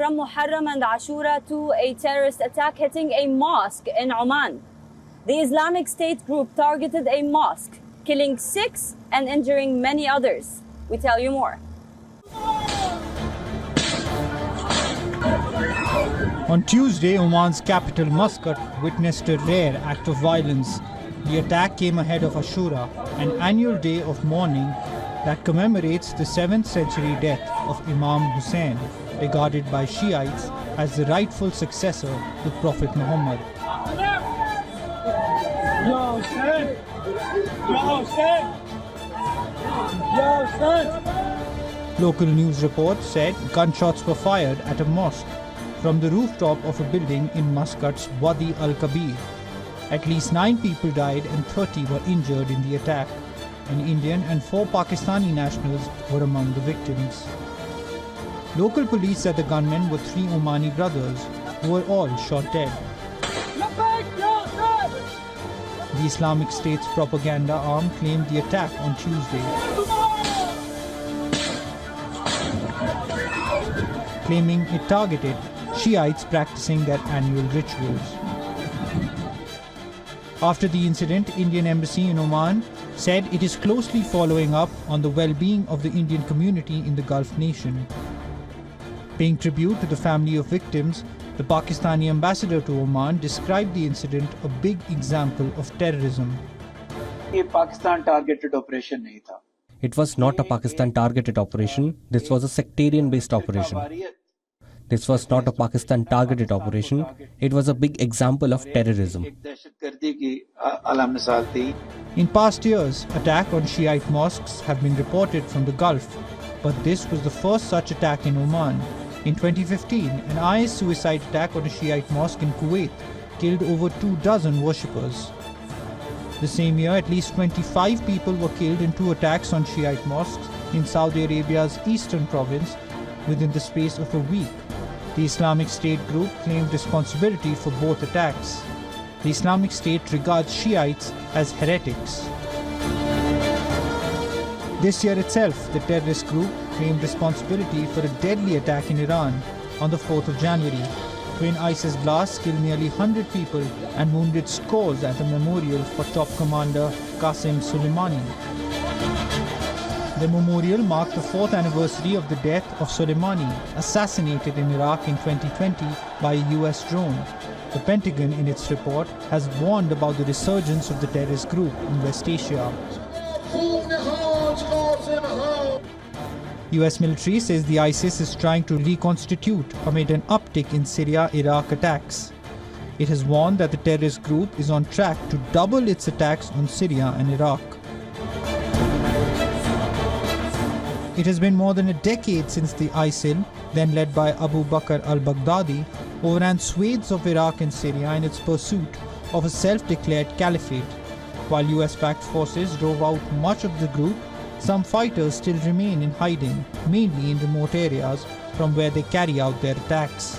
from Muharram and Ashura to a terrorist attack hitting a mosque in Oman. The Islamic State group targeted a mosque, killing 6 and injuring many others. We tell you more. On Tuesday, Oman's capital Muscat witnessed a rare act of violence. The attack came ahead of Ashura, an annual day of mourning that commemorates the 7th century death of Imam Hussein, regarded by Shiites as the rightful successor to Prophet Muhammad. Local news reports said gunshots were fired at a mosque from the rooftop of a building in Muscat's Wadi al-Kabir. At least 9 people died and 30 were injured in the attack. An Indian and 4 Pakistani nationals were among the victims. Local police said the gunmen were 3 Omani brothers who were all shot dead. The Islamic State's propaganda arm claimed the attack on Tuesday, claiming it targeted Shiites practicing their annual rituals. After the incident, Indian Embassy in Oman said it is closely following up on the well-being of the Indian community in the Gulf nation. Paying tribute to the family of victims, the Pakistani ambassador to Oman described the incident a big example of terrorism. It was not a Pakistan targeted operation. This was a sectarian based operation. This was not a Pakistan targeted operation. It was a big example of terrorism. In past years, attacks on Shiite mosques have been reported from the Gulf, but this was the first such attack in Oman. In 2015, an IS suicide attack on a Shiite mosque in Kuwait killed over 24 worshippers. The same year, at least 25 people were killed in 2 attacks on Shiite mosques in Saudi Arabia's eastern province within the space of a week. The Islamic State group claimed responsibility for both attacks. The Islamic State regards Shiites as heretics. This year itself, the terrorist group claimed responsibility for a deadly attack in Iran on the 4th of January. Twin ISIS blasts killed nearly 100 people and wounded scores at a memorial for top commander Qasem Soleimani. The memorial marked the 4th anniversary of the death of Soleimani, assassinated in Iraq in 2020 by a US drone. The Pentagon, in its report, has warned about the resurgence of the terrorist group in West Asia. US military says the ISIS is trying to reconstitute amid an uptick in Syria-Iraq attacks. It has warned that the terrorist group is on track to double its attacks on Syria and Iraq. It has been more than a decade since the ISIL, then led by Abu Bakr al-Baghdadi, overran swathes of Iraq and Syria in its pursuit of a self-declared caliphate. While US-backed forces drove out much of the group, some fighters still remain in hiding, mainly in remote areas from where they carry out their attacks.